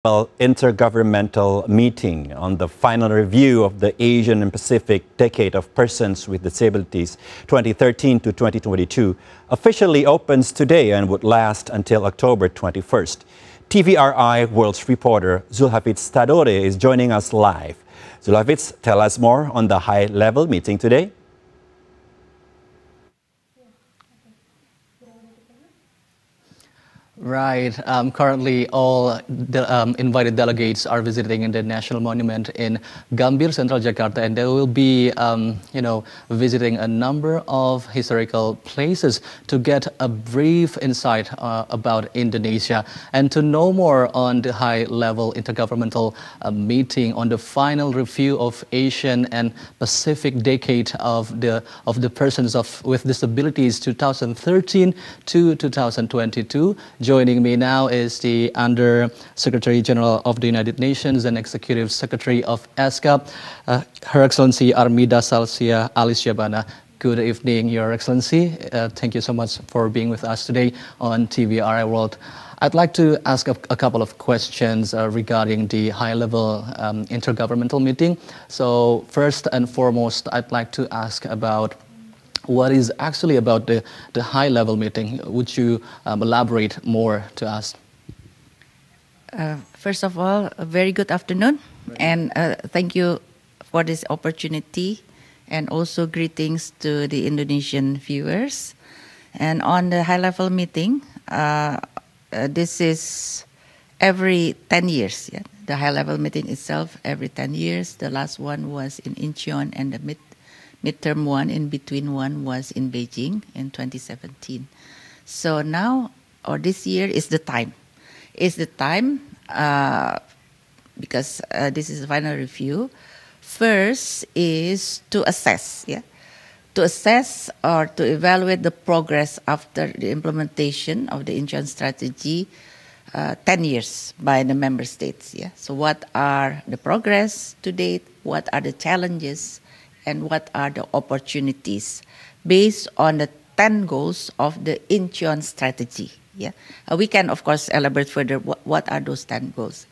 Intergovernmental meeting on the final review of the Asian and Pacific Decade of Persons with Disabilities 2013 to 2022 officially opens today and would last until October 21st. TVRI World's reporter Hligm-Frpd is joining us live. Hligm, tell us more on the high-level meeting today. Right. Currently, all the invited delegates are visiting the National Monument in Gambir, Central Jakarta, and they will be, visiting a number of historical places to get a brief insight about Indonesia and to know more on the high-level intergovernmental meeting on the final review of Asian and Pacific Decade of the Persons with Disabilities 2013 to 2022. Joining me now is the Under Secretary General of the United Nations and Executive Secretary of ESCAP, Her Excellency Armida Salsiah Alisjahbana. Good evening, Your Excellency. Thank you so much for being with us today on TVRI World. I'd like to ask a couple of questions regarding the high-level intergovernmental meeting. So first and foremost, I'd like to ask about what is actually about the high-level meeting. Would you elaborate more to us? First of all, a very good afternoon, and thank you for this opportunity, and also greetings to the Indonesian viewers. And on the high-level meeting, this is every 10 years. Yeah? The high-level meeting itself every 10 years. The last one was in Incheon, and the midterm one, in between one, was in Beijing in 2017. So now, or this year, is the time. Is the time because this is the final review. First is to assess, to assess or to evaluate the progress after the implementation of the Incheon strategy 10 years by the member states. So what are the progress to date? What are the challenges? And what are the opportunities based on the 10 goals of the Incheon strategy? We can, of course, elaborate further what are those 10 goals.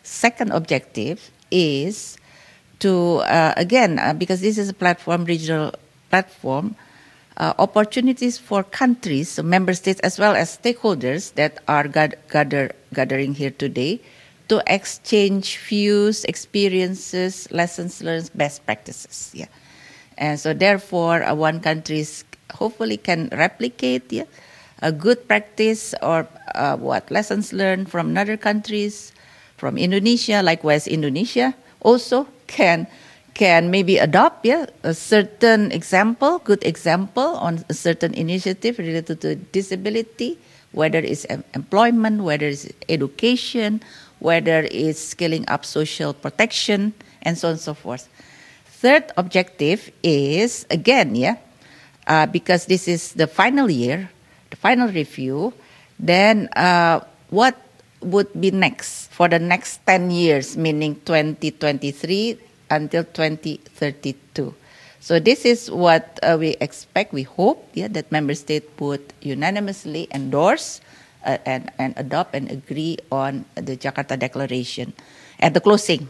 Second objective is to, because this is a platform, regional platform, opportunities for countries, so member states, as well as stakeholders that are gathering here today to exchange views, experiences, lessons learned, best practices. And so therefore, one country hopefully can replicate a good practice or lessons learned from other countries, from Indonesia. Likewise, Indonesia also can maybe adopt a certain example, good example on a certain initiative related to disability, whether it's employment, whether it's education, whether it's scaling up social protection, and so on and so forth. Third objective is, again, because this is the final year, the final review, then what would be next for the next 10 years, meaning 2023 until 2032. So this is what we expect, we hope, that member states would unanimously endorse and adopt and agree on the Jakarta Declaration at the closing,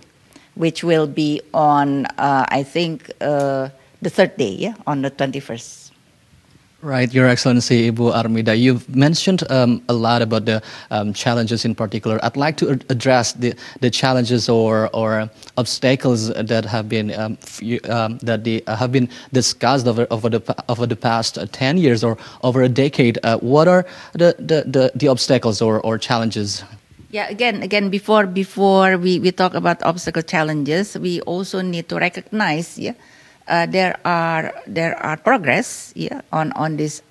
which will be on, I think, the third day, on the 21st. Right, Your Excellency, Ibu Armida, you've mentioned a lot about the challenges in particular. I'd like to address the challenges or obstacles that have been have been discussed over the past 10 years or over a decade. What are the obstacles or challenges? Yeah, again, before we talk about obstacle challenges, we also need to recognize, there are progress, on this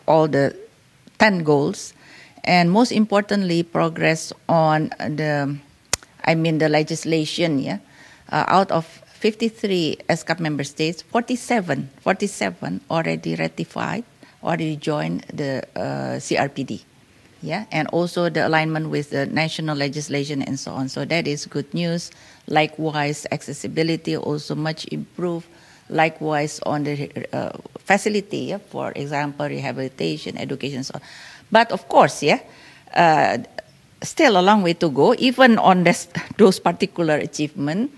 all the 10 goals, and most importantly, progress on the legislation, out of 53 ESCAP member states, 47 already ratified, already joined the CRPD. And also the alignment with the national legislation and so on. So that is good news. Likewise, accessibility also much improved. Likewise, on the facility, for example, rehabilitation, education, so on. But of course, still a long way to go, even on those particular achievements.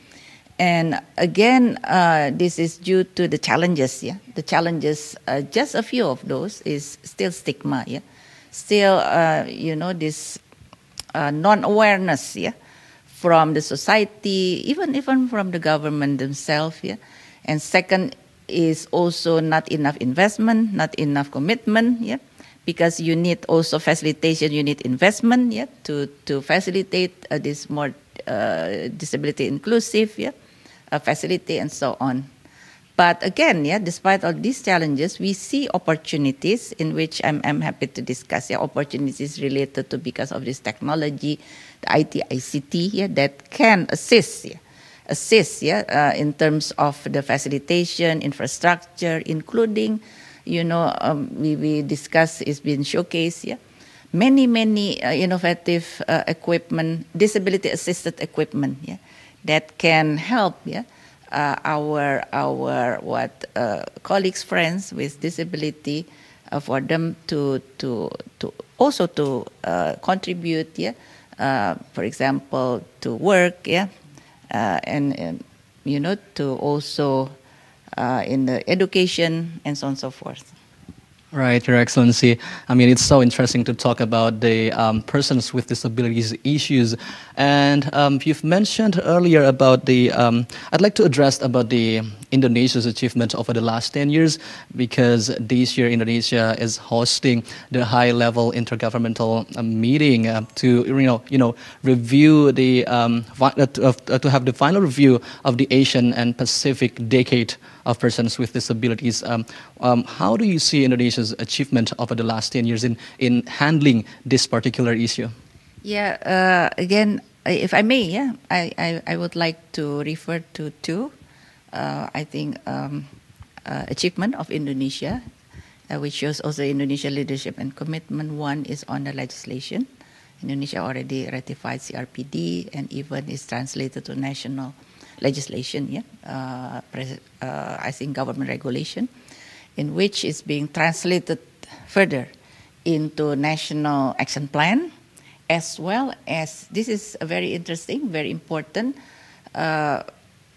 And again, this is due to the challenges. Yeah, the challenges. Just a few of those is still stigma. Yeah, still this non-awareness. Yeah, from the society, even from the government themselves. Yeah, and second is also not enough investment, not enough commitment. Yeah, because you need also facilitation, you need investment. Yeah, to facilitate this more disability inclusive. Yeah. Facility and so on. But again, yeah, despite all these challenges, we see opportunities in which I'm happy to discuss. Yeah, opportunities related to because of this technology, the IT, ICT, yeah, that can assist in terms of the facilitation, infrastructure, including, we discussed, it's been showcased, yeah, many innovative equipment, disability assisted equipment, yeah, that can help, yeah, our colleagues, friends with disability, for them to also to contribute, yeah, for example, to work, yeah, and to also in the education and so on and so forth. Right, Your Excellency. I mean, it's so interesting to talk about the persons with disabilities issues. And you've mentioned earlier about the, I'd like to address about the Indonesia's achievement over the last 10 years, because this year Indonesia is hosting the high-level intergovernmental meeting to, review the, to have the final review of the Asian and Pacific decade of persons with disabilities. How do you see Indonesia's achievement over the last 10 years in handling this particular issue? Yeah, again, if I may, yeah, I would like to refer to two, I think, achievement of Indonesia, which shows also Indonesia leadership and commitment. One is on the legislation. Indonesia already ratified CRPD and even is translated to national legislation, yeah, I think government regulation, in which is being translated further into national action plan, as well as, this is a very interesting, very important,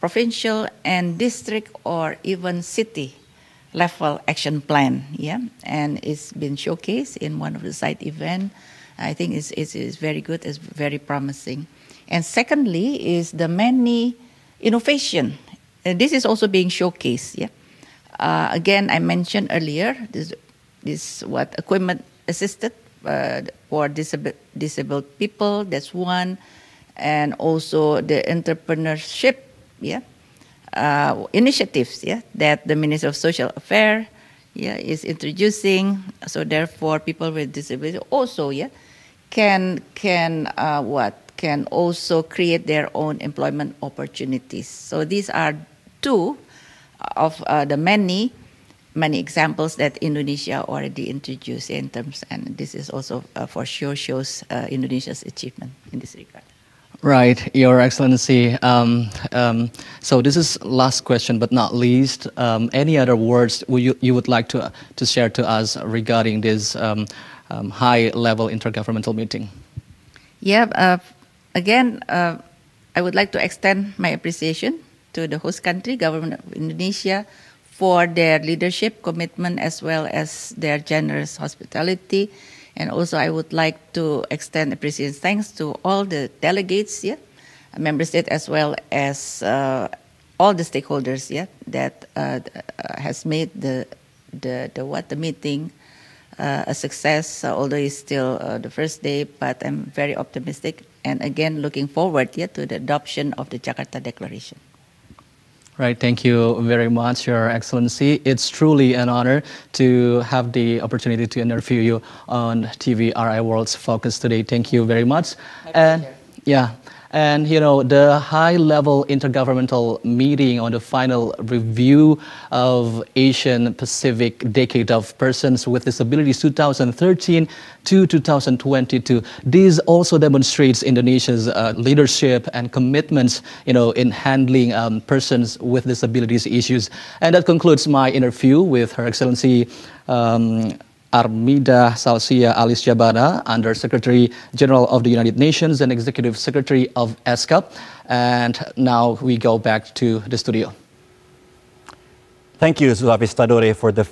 provincial and district or even city level action plan, yeah, and it's been showcased in one of the side events. I think it's very good, it's very promising. And secondly is the many innovation. This is also being showcased. Yeah. Again, I mentioned earlier this what equipment assisted for disabled people. That's one, and also the entrepreneurship. Yeah. Initiatives. Yeah, that the Ministry of Social Affairs, yeah, is introducing. So therefore, people with disability also, yeah, can also create their own employment opportunities. So these are two of the many examples that Indonesia already introduced in terms, and this is also for sure shows Indonesia's achievement in this regard. Right, Your Excellency. So this is last question, but not least. Any other words you would like to share to us regarding this high-level intergovernmental meeting? Yeah. Again, I would like to extend my appreciation to the host country, government of Indonesia, for their leadership, commitment, as well as their generous hospitality. And also, I would like to extend appreciation thanks to all the delegates, yeah, member state, as well as all the stakeholders, yeah, that has made the meeting a success. Although it's still the first day, but I'm very optimistic. And again, looking forward, yeah, to the adoption of the Jakarta Declaration. Right, thank you very much, Your Excellency. It's truly an honor to have the opportunity to interview you on TVRI World's Focus today. Thank you very much. And yeah. And, the high-level intergovernmental meeting on the final review of Asian Pacific Decade of Persons with Disabilities 2013 to 2022. This also demonstrates Indonesia's leadership and commitments, in handling persons with disabilities issues. And that concludes my interview with Her Excellency Armida Salsiah Alisjahbana, Under Secretary General of the United Nations and Executive Secretary of ESCAP. And now we go back to the studio. Thank you, Sulawesi Tadore, for the